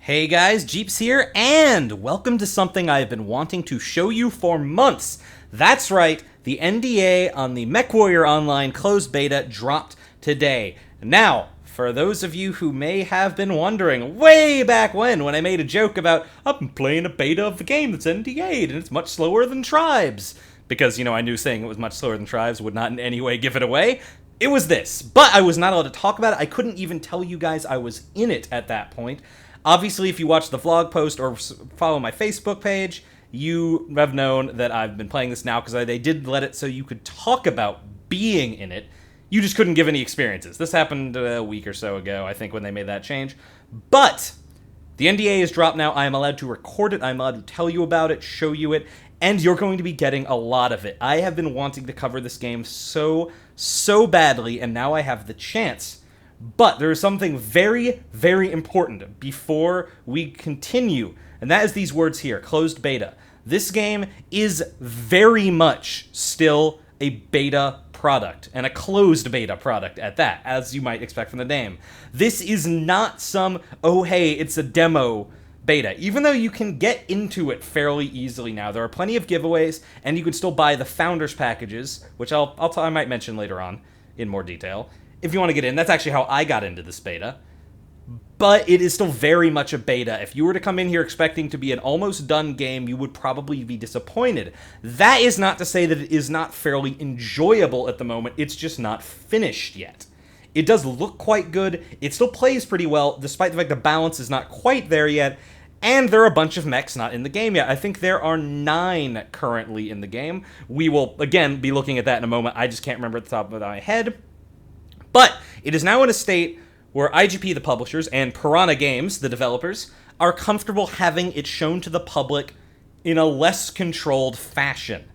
Hey guys, Jeeps here, and welcome to something I have been wanting to show you for months. That's right, the NDA on the MechWarrior Online closed beta dropped today. Now, for those of you who may have been wondering, way back when I made a joke about, I'm playing a beta of the game that's NDA'd, and it's much slower than Tribes. Because, I knew saying it was much slower than Tribes would not in any way give it away. It was this, but I was not allowed to talk about it. I couldn't even tell you guys I was in it at that point. Obviously, if you watch the vlog post or follow my Facebook page, you have known that I've been playing this now because they did let it so you could talk about being in it. You just couldn't give any experiences. This happened a week or so ago, I think, when they made that change. But the NDA is dropped now. I am allowed to record it. I'm allowed to tell you about it, show you it, and you're going to be getting a lot of it. I have been wanting to cover this game so badly, and now I have the chance. But there is something very, very important before we continue, and that is these words here, closed beta. This game is very much still a beta product, and a closed beta product at that, as you might expect from the name. This is not some, oh hey, it's a demo beta. Even though you can get into it fairly easily now, there are plenty of giveaways, and you can still buy the Founders packages, which I might mention later on in more detail. If you want to get in, that's actually how I got into this beta. But it is still very much a beta. If you were to come in here expecting to be an almost done game, you would probably be disappointed. That is not to say that it is not fairly enjoyable at the moment, it's just not finished yet. It does look quite good, it still plays pretty well, despite the fact the balance is not quite there yet, and there are a bunch of mechs not in the game yet. I think there are 9 currently in the game. We will, again, be looking at that in a moment. I just can't remember at the top of my head. But it is now in a state where IGP, the publishers, and Piranha Games, the developers, are comfortable having it shown to the public in a less controlled fashion.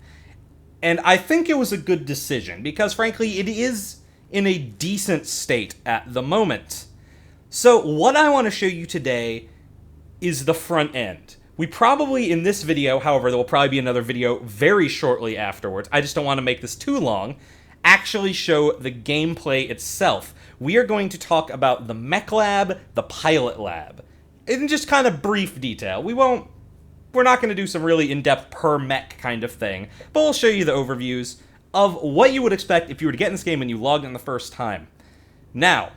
And I think it was a good decision, because frankly, it is in a decent state at the moment. So what I want to show you today is the front end. We probably, in this video, however, there will probably be another video very shortly afterwards. I just don't want to make this too long. Actually show the gameplay itself. We are going to talk about the Mech Lab, the Pilot Lab, in just kind of brief detail. We're not going to do some really in-depth per mech kind of thing, but we'll show you the overviews of what you would expect if you were to get in this game when you logged in the first time. Now,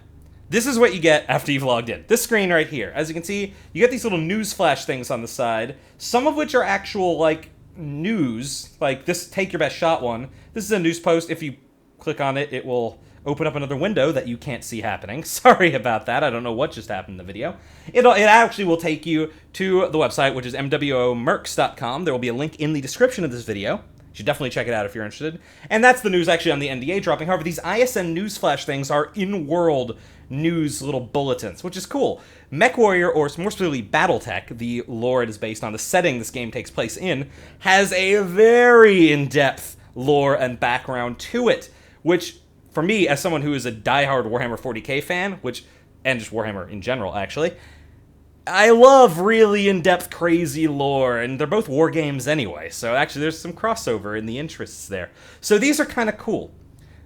this is what you get after you've logged in. This screen right here. As you can see, you get these little news flash things on the side, some of which are actual, news, like this Take Your Best Shot one. This is a news post. If you click on it, it will open up another window that you can't see happening. Sorry about that. I don't know what just happened in the video. It actually will take you to the website, which is mwomerks.com. There will be a link in the description of this video. You should definitely check it out if you're interested. And that's the news actually on the NDA dropping. However, these ISN newsflash things are in-world news little bulletins, which is cool. MechWarrior, or more specifically Battletech, the lore it is based on, the setting this game takes place in, has a very in-depth lore and background to it, which, for me, as someone who is a diehard Warhammer 40k fan, and just Warhammer in general, actually, I love really in-depth, crazy lore, and they're both war games anyway, so actually there's some crossover in the interests there. So these are kind of cool.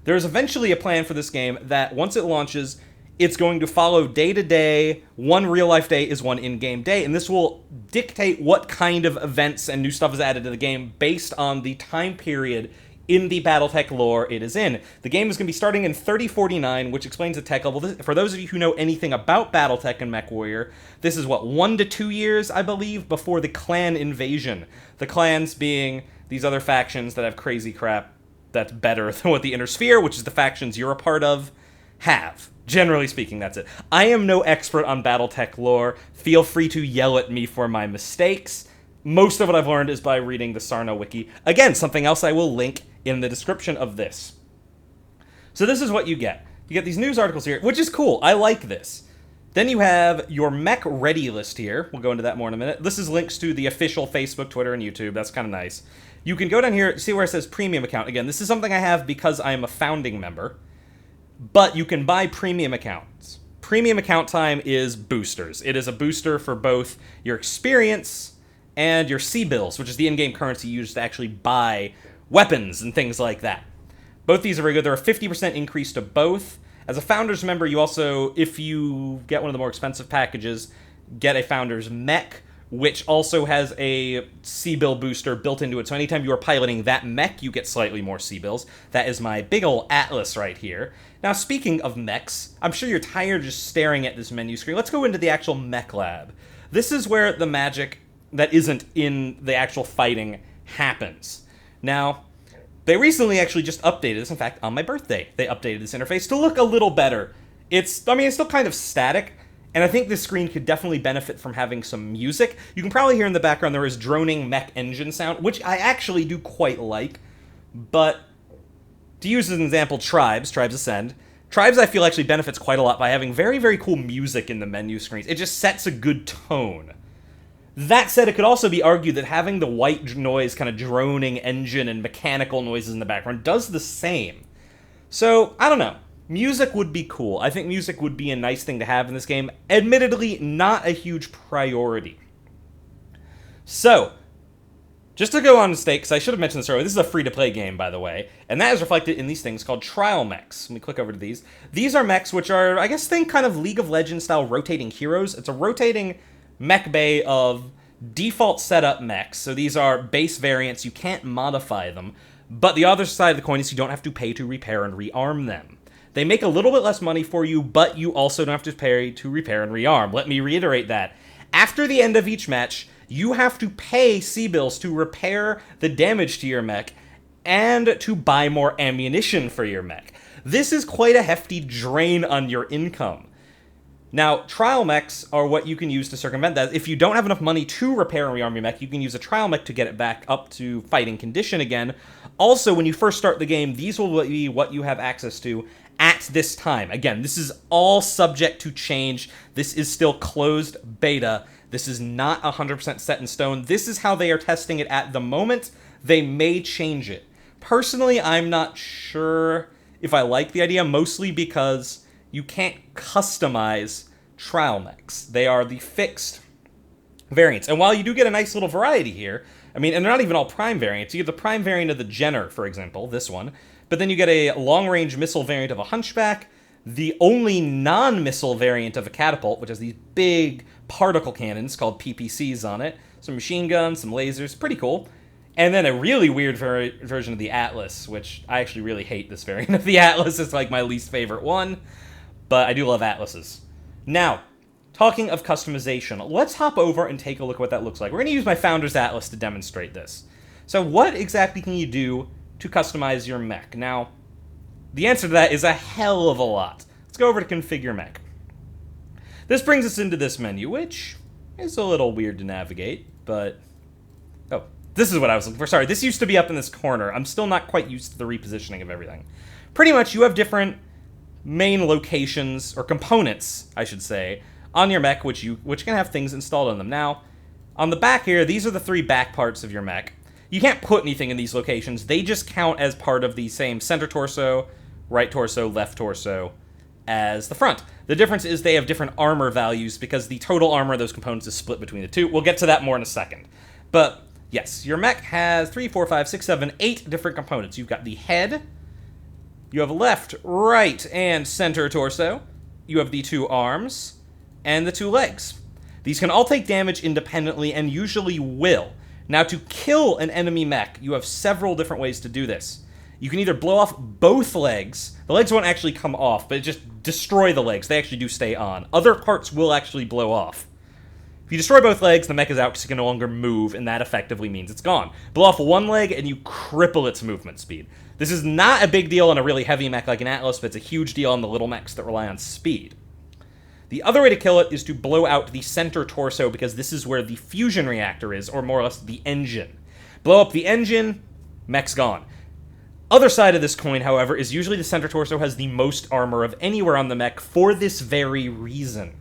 There's eventually a plan for this game that, once it launches, it's going to follow day-to-day. One real-life day is one in-game day, and this will dictate what kind of events and new stuff is added to the game based on the time period in the Battletech lore it is in. The game is going to be starting in 3049, which explains the tech level. For those of you who know anything about Battletech and MechWarrior, this is, 1 to 2 years, I believe, before the clan invasion. The clans being these other factions that have crazy crap that's better than what the Inner Sphere, which is the factions you're a part of, have. Generally speaking, that's it. I am no expert on Battletech lore. Feel free to yell at me for my mistakes. Most of what I've learned is by reading the Sarno wiki. Again, something else I will link in the description of this. So this is what you get. You get these news articles here, which is cool. I like this. Then you have your mech ready list here. We'll go into that more in a minute. This is links to the official Facebook, Twitter, and YouTube. That's kind of nice. You can go down here, see where it says premium account. Again, this is something I have because I am a founding member. But you can buy premium accounts. Premium account time is boosters. It is a booster for both your experience and your C-bills, which is the in-game currency used to actually buy weapons and things like that. Both these are very good. They're a 50% increase to both. As a Founders member, you also, if you get one of the more expensive packages, get a Founder's Mech, which also has a C-Bill booster built into it. So anytime you are piloting that mech, you get slightly more C-Bills. That is my big ol' Atlas right here. Now, speaking of mechs, I'm sure you're tired of just staring at this menu screen. Let's go into the actual Mech Lab. This is where the magic that isn't in the actual fighting happens. Now, they recently actually just updated this. In fact, on my birthday, they updated this interface to look a little better. It's still kind of static, and I think this screen could definitely benefit from having some music. You can probably hear in the background there is droning mech engine sound, which I actually do quite like. But to use as an example, Tribes Ascend. Tribes, I feel, actually benefits quite a lot by having very, very cool music in the menu screens. It just sets a good tone. That said, it could also be argued that having the white noise kind of droning engine and mechanical noises in the background does the same. So, I don't know. Music would be cool. I think music would be a nice thing to have in this game. Admittedly, not a huge priority. So, just to go on to state, because I should have mentioned this earlier, this is a free-to-play game, by the way, and that is reflected in these things called trial mechs. Let me click over to these. These are mechs which are, I guess, think kind of League of Legends-style rotating heroes. It's a rotating mech bay of default setup mechs, so these are base variants. You can't modify them, but the other side of the coin is you don't have to pay to repair and rearm them. They make a little bit less money for you, but you also don't have to pay to repair and rearm. Let me reiterate that. After the end of each match, you have to pay C-Bills to repair the damage to your mech and to buy more ammunition for your mech. This is quite a hefty drain on your income. Now, trial mechs are what you can use to circumvent that. If you don't have enough money to repair and rearm your mech, you can use a trial mech to get it back up to fighting condition again. Also, when you first start the game, these will be what you have access to at this time. Again, this is all subject to change. This is still closed beta. This is not 100% set in stone. This is how they are testing it at the moment. They may change it. Personally, I'm not sure if I like the idea, mostly because you can't customize trial mechs. They are the fixed variants. And while you do get a nice little variety here, I mean, and they're not even all prime variants. You get the prime variant of the Jenner, for example, this one, but then you get a long-range missile variant of a Hunchback, the only non-missile variant of a Catapult, which has these big particle cannons called PPCs on it, some machine guns, some lasers, pretty cool. And then a really weird version of the Atlas, which I actually really hate this variant of the Atlas. It's like my least favorite one, but I do love Atlases. Now, talking of customization, let's hop over and take a look at what that looks like. We're going to use my Founder's Atlas to demonstrate this. So what exactly can you do to customize your mech? Now, the answer to that is a hell of a lot. Let's go over to Configure Mech. This brings us into this menu, which is a little weird to navigate, but... Oh, this is what I was looking for. Sorry, this used to be up in this corner. I'm still not quite used to the repositioning of everything. Pretty much, you have different main locations, or components, I should say, on your mech, which can have things installed on them. Now, on the back here, these are the three back parts of your mech. You can't put anything in these locations. They just count as part of the same center torso, right torso, left torso as the front. The difference is they have different armor values because the total armor of those components is split between the two. We'll get to that more in a second. But yes, your mech has 3, 4, 5, 6, 7, 8 different components. You've got the head, you have left, right, and center torso, you have the 2 arms, and the 2 legs. These can all take damage independently and usually will. Now, to kill an enemy mech, you have several different ways to do this. You can either blow off both legs. The legs won't actually come off, but just destroy the legs. They actually do stay on. Other parts will actually blow off. If you destroy both legs, the mech is out because it can no longer move, and that effectively means it's gone. Blow off one leg, and you cripple its movement speed. This is not a big deal on a really heavy mech like an Atlas, but it's a huge deal on the little mechs that rely on speed. The other way to kill it is to blow out the center torso, because this is where the fusion reactor is, or more or less the engine. Blow up the engine, mech's gone. Other side of this coin, however, is usually the center torso has the most armor of anywhere on the mech for this very reason.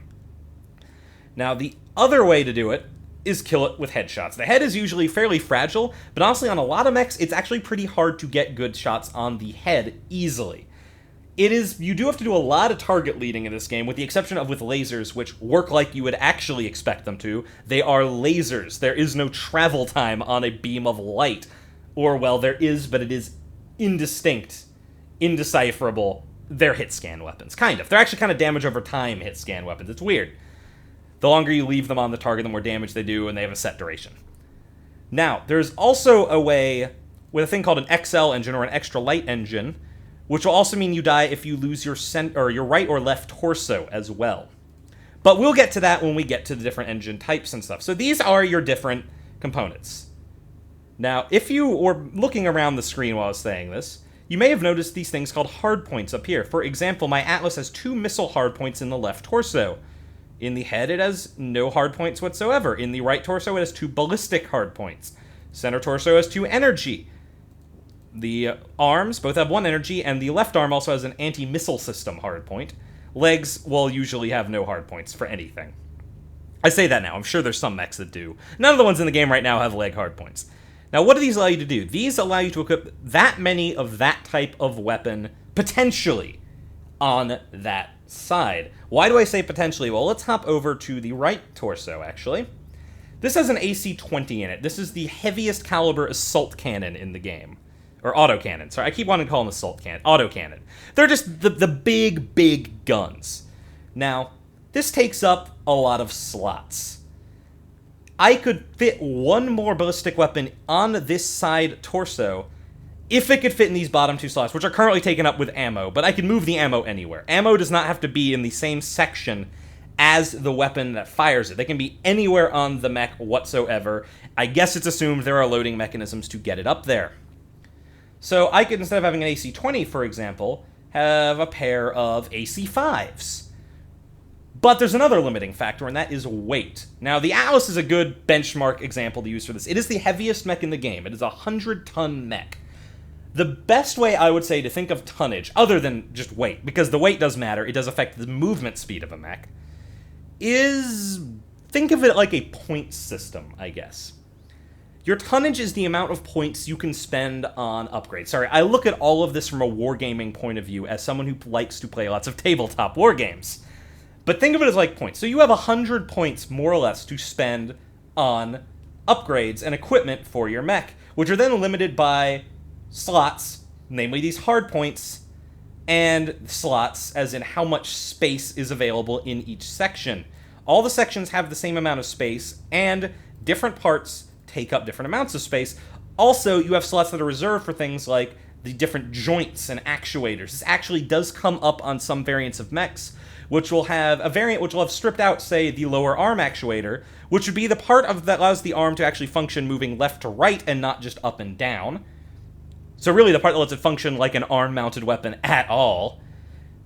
Now, the other way to do it is kill it with headshots. The head is usually fairly fragile, but honestly, on a lot of mechs, it's actually pretty hard to get good shots on the head easily. You do have to do a lot of target leading in this game, with the exception of with lasers, which work like you would actually expect them to. They are lasers. There is no travel time on a beam of light. Or, well, there is, but it is indistinct, indecipherable. They're hit-scan weapons, kind of. They're actually kind of damage over time hit-scan weapons. It's weird. The longer you leave them on the target, the more damage they do, and they have a set duration. Now, there's also a way with a thing called an XL engine, or an extra light engine, which will also mean you die if you lose your your right or left torso as well. But we'll get to that when we get to the different engine types and stuff. So these are your different components. Now, if you were looking around the screen while I was saying this, you may have noticed these things called hardpoints up here. For example, my Atlas has 2 missile hardpoints in the left torso. In the head, it has no hardpoints whatsoever. In the right torso, it has 2 ballistic hardpoints. Center torso has 2 energy. The arms both have 1 energy, and the left arm also has an anti-missile system hardpoint. Legs will usually have no hardpoints for anything. I say that now. I'm sure there's some mechs that do. None of the ones in the game right now have leg hardpoints. Now, what do these allow you to do? These allow you to equip that many of that type of weapon, potentially, on that side. Why do I say potentially? Well, let's hop over to the right torso, actually. This has an AC-20 in it. This is the heaviest caliber assault cannon in the game. Or autocannon. Sorry, I keep wanting to call them assault cannon. Autocannon. They're just the big guns. Now, this takes up a lot of slots. I could fit 1 more ballistic weapon on this side torso if it could fit in these bottom 2 slots, which are currently taken up with ammo, but I can move the ammo anywhere. Ammo does not have to be in the same section as the weapon that fires it. They can be anywhere on the mech whatsoever. I guess it's assumed there are loading mechanisms to get it up there. So I could, instead of having an AC-20, for example, have a pair of AC-5s. But there's another limiting factor, and that is weight. Now, the Atlas is a good benchmark example to use for this. It is the heaviest mech in the game. It is a 100-ton mech. The best way, I would say, to think of tonnage, other than just weight, because the weight does matter, it does affect the movement speed of a mech, is think of it like a point system, I guess. Your tonnage is the amount of points you can spend on upgrades. Sorry, I look at all of this from a wargaming point of view as someone who likes to play lots of tabletop wargames. But think of it as like points. So you have 100 points, more or less, to spend on upgrades and equipment for your mech, which are then limited by slots, namely these hard points, and slots, as in how much space is available in each section. All the sections have the same amount of space, and different parts take up different amounts of space. Also, you have slots that are reserved for things like the different joints and actuators. This actually does come up on some variants of mechs, which will have a variant which will have stripped out, say, the lower arm actuator, which would be the part of that allows the arm to actually function moving left to right and not just up and down. So really the part that lets it function like an arm-mounted weapon at all.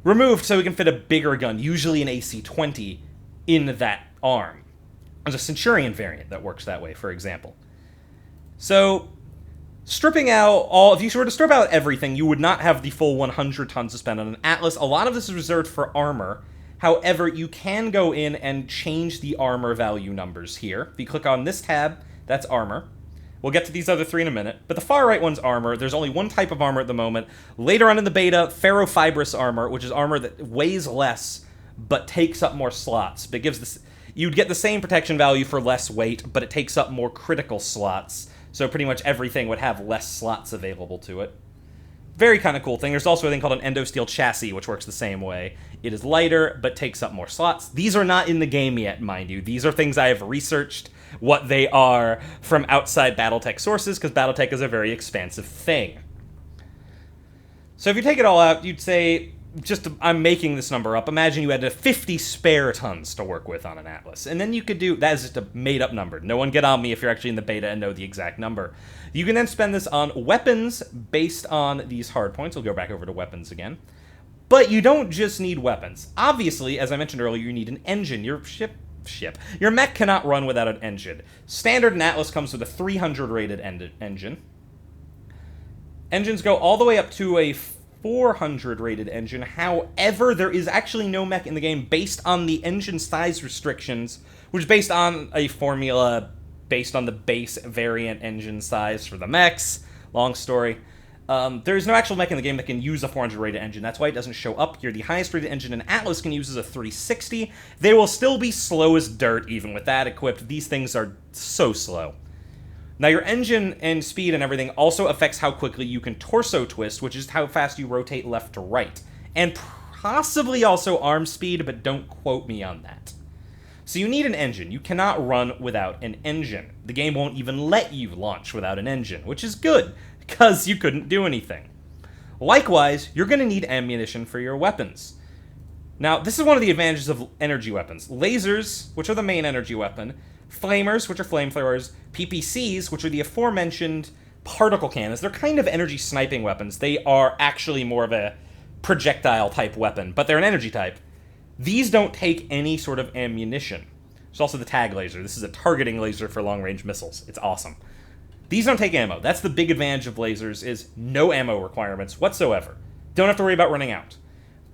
Removed so we can fit a bigger gun, usually an AC-20, in that arm. There's a Centurion variant that works that way, for example. So, stripping out if you were to strip out everything, you would not have the full 100 tons to spend on an Atlas. A lot of this is reserved for armor. However, you can go in and change the armor value numbers here. If you click on this tab, that's armor. We'll get to these other 3 in a minute, but the far right one's armor. There's only 1 type of armor at the moment. Later on in the beta, ferrofibrous armor, which is armor that weighs less, but takes up more slots. But gives this, you'd get the same protection value for less weight, but it takes up more critical slots. So pretty much everything would have less slots available to it. Very kind of cool thing. There's also a thing called an endosteel chassis, which works the same way. It is lighter, but takes up more slots. These are not in the game yet, mind you. These are things I have researched what they are from outside Battletech sources, because Battletech is a very expansive thing. So if you take it all out, you'd say, I'm making this number up. Imagine you had 50 spare tons to work with on an Atlas. And then you could do, that is just a made-up number. No one get on me if you're actually in the beta and know the exact number. You can then spend this on weapons based on these hard points. We'll go back over to weapons again. But you don't just need weapons. Obviously, as I mentioned earlier, you need an engine. Your mech cannot run without an engine. Standard in Atlas comes with a 300 rated engine. Engines go all the way up to a 400 rated engine. However, there is actually no mech in the game based on the engine size restrictions, which is based on a formula based on the base variant engine size for the mechs. Long story. There is no actual mech in the game that can use a 400 rated engine. That's why it doesn't show up here. The highest rated engine in Atlas can use is a 360. They will still be slow as dirt even with that equipped. These things are so slow. Now, your engine and speed and everything also affects how quickly you can torso twist, which is how fast you rotate left to right. And possibly also arm speed, but don't quote me on that. So you need an engine. You cannot run without an engine. The game won't even let you launch without an engine, which is good, because you couldn't do anything. Likewise, you're going to need ammunition for your weapons. Now, this is one of the advantages of energy weapons. Lasers, which are the main energy weapon, flamers, which are flamethrowers, PPCs, which are the aforementioned particle cannons. They're kind of energy sniping weapons. They are actually more of a projectile-type weapon, but they're an energy type. These don't take any sort of ammunition. There's also the tag laser. This is a targeting laser for long-range missiles. It's awesome. These don't take ammo. That's the big advantage of lasers, is no ammo requirements whatsoever. Don't have to worry about running out.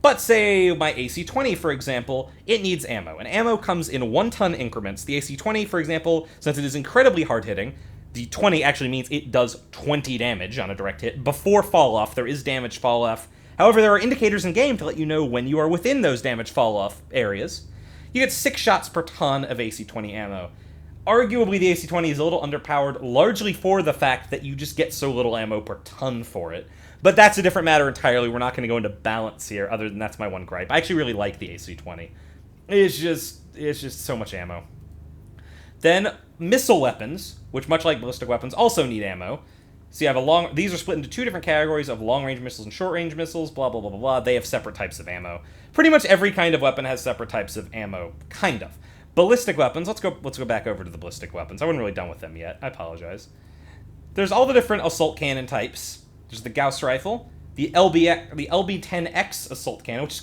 But say my AC-20, for example, it needs ammo, and ammo comes in 1-ton increments. The AC-20, for example, since it is incredibly hard-hitting, the 20 actually means it does 20 damage on a direct hit. Before fall-off, there is damage fall-off. However, there are indicators in-game to let you know when you are within those damage fall-off areas. You get 6 shots per ton of AC-20 ammo. Arguably, the AC-20 is a little underpowered, largely for the fact that you just get so little ammo per ton for it. But that's a different matter entirely. We're not going to go into balance here, other than that's my one gripe. I actually really like the AC-20. It's just so much ammo. Then, missile weapons, which much like ballistic weapons, also need ammo. So you have these are split into 2 different categories of long-range missiles and short-range missiles, blah, blah, blah, blah, blah. They have separate types of ammo. Pretty much every kind of weapon has separate types of ammo, kind of. Ballistic weapons, let's go back over to the ballistic weapons. I wasn't really done with them yet, I apologize. There's all the different assault cannon types. There's the Gauss rifle, the LB-10X assault cannon, which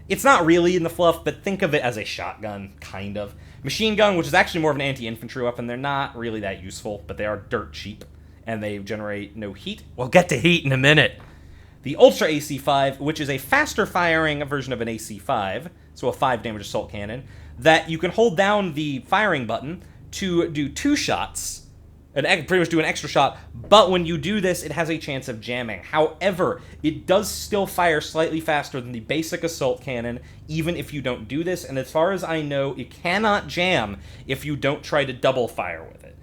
it's not really in the fluff, but think of it as a shotgun, kind of. Machine gun, which is actually more of an anti-infantry weapon. They're not really that useful, but they are dirt cheap, and they generate no heat. We'll get to heat in a minute. The Ultra AC-5, which is a faster firing version of an AC-5, so a 5 damage assault cannon, that you can hold down the firing button to do 2 shots, and pretty much do an extra shot, but when you do this, it has a chance of jamming. However, it does still fire slightly faster than the basic assault cannon, even if you don't do this, and as far as I know, it cannot jam if you don't try to double fire with it.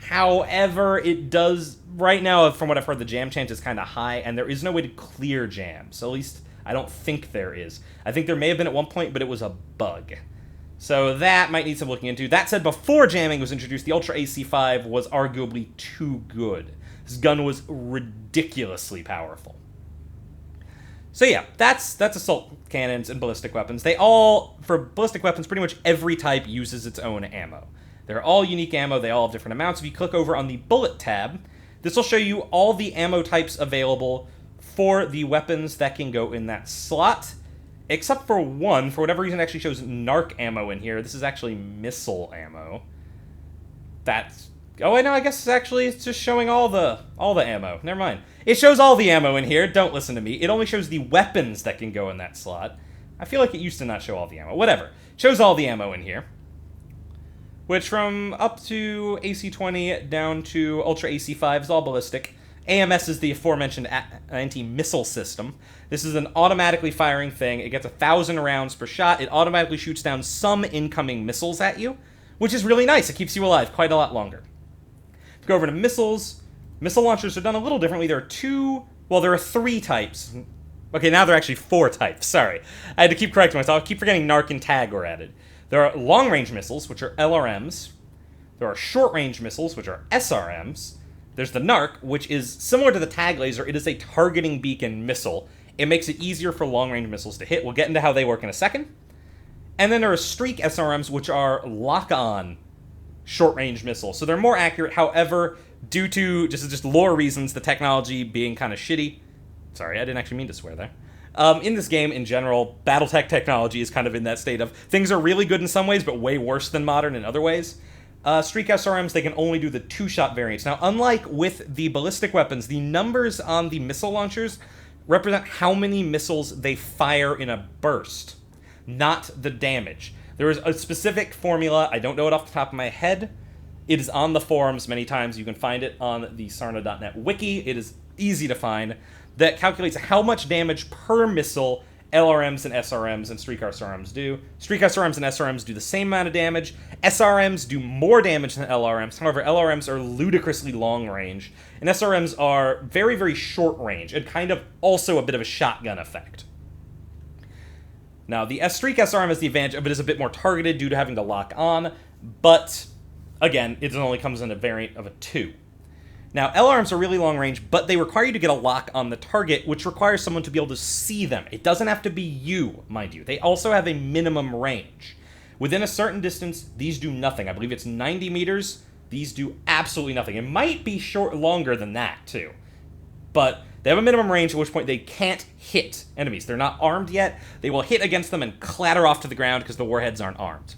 However, it does, right now, from what I've heard, the jam chance is kind of high, and there is no way to clear jams. So at least, I don't think there is. I think there may have been at one point, but it was a bug. So that might need some looking into. That said, before jamming was introduced, the Ultra AC-5 was arguably too good. This gun was ridiculously powerful. So yeah, that's assault cannons and ballistic weapons. For ballistic weapons, pretty much every type uses its own ammo. They're all unique ammo, they all have different amounts. If you click over on the bullet tab, this will show you all the ammo types available for the weapons that can go in that slot. Except for one, for whatever reason, it actually shows narc ammo in here. This is actually missile ammo. Oh, I guess it's just showing all the ammo. Never mind. It shows all the ammo in here. Don't listen to me. It only shows the weapons that can go in that slot. I feel like it used to not show all the ammo. Whatever. It shows all the ammo in here. Which from up to AC-20 down to Ultra AC-5 is all ballistic. AMS is the aforementioned anti-missile system. This is an automatically firing thing. It gets 1,000 rounds per shot. It automatically shoots down some incoming missiles at you, which is really nice. It keeps you alive quite a lot longer. To go over to missiles, missile launchers are done a little differently. There are 3 types. Okay, now there are actually 4 types. Sorry. I had to keep correcting myself. I keep forgetting NARC and TAG were added. There are long-range missiles, which are LRMs. There are short-range missiles, which are SRMs. There's the NARC, which is similar to the tag laser. It is a targeting beacon missile. It makes it easier for long-range missiles to hit. We'll get into how they work in a second. And then there are streak SRMs, which are lock-on short-range missiles. So they're more accurate. However, due to just lore reasons, the technology being kind of shitty. Sorry, I didn't actually mean to swear there. In this game, in general, Battletech technology is kind of in that state of things are really good in some ways, but way worse than modern in other ways. Streak SRMs, they can only do the 2-shot variants. Now, unlike with the ballistic weapons, the numbers on the missile launchers represent how many missiles they fire in a burst, not the damage. There is a specific formula, I don't know it off the top of my head. It is on the forums many times. You can find it on the Sarna.net wiki. It is easy to find. That calculates how much damage per missile LRMs and SRMs and Streak SRMs do. Streak SRMs and SRMs do the same amount of damage. SRMs do more damage than LRMs. However, LRMs are ludicrously long range, and SRMs are very, very short range, and kind of also a bit of a shotgun effect. Now, the Streak SRM has the advantage of it is a bit more targeted due to having to lock on, but, again, it only comes in a variant of a 2. Now, L-arms are really long range, but they require you to get a lock on the target, which requires someone to be able to see them. It doesn't have to be you, mind you. They also have a minimum range. Within a certain distance, these do nothing. I believe it's 90 meters. These do absolutely nothing. It might be longer than that, too. But they have a minimum range, at which point they can't hit enemies. They're not armed yet. They will hit against them and clatter off to the ground because the warheads aren't armed.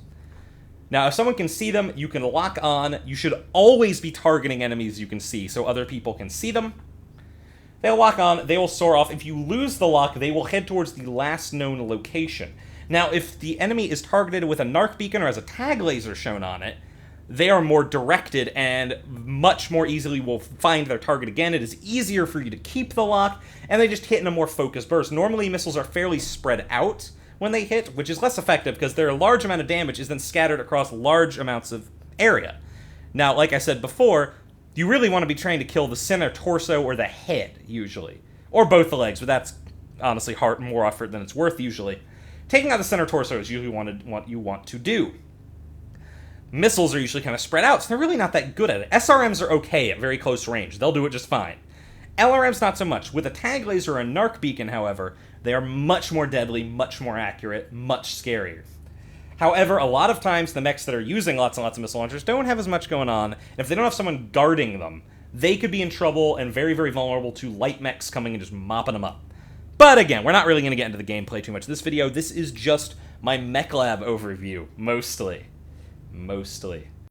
Now, if someone can see them, you can lock on. You should always be targeting enemies you can see so other people can see them. They'll lock on. They will soar off. If you lose the lock, they will head towards the last known location. Now, if the enemy is targeted with a narc beacon or has a tag laser shown on it, they are more directed and much more easily will find their target again. It is easier for you to keep the lock, and they just hit in a more focused burst. Normally, missiles are fairly spread out when they hit, which is less effective because their large amount of damage is then scattered across large amounts of area. Now, like I said before, you really want to be trying to kill the center torso or the head, usually. Or both the legs, but that's honestly more effort than it's worth, usually. Taking out the center torso is usually what you want to do. Missiles are usually kind of spread out, so they're really not that good at it. SRMs are okay at very close range. They'll do it just fine. LRMs not so much. With a tag laser or a narc beacon, however, they are much more deadly, much more accurate, much scarier. However, a lot of times the mechs that are using lots and lots of missile launchers don't have as much going on, and if they don't have someone guarding them, they could be in trouble and very, very vulnerable to light mechs coming and just mopping them up. But again, we're not really going to get into the gameplay too much this video. This is just my Mech Lab overview, mostly.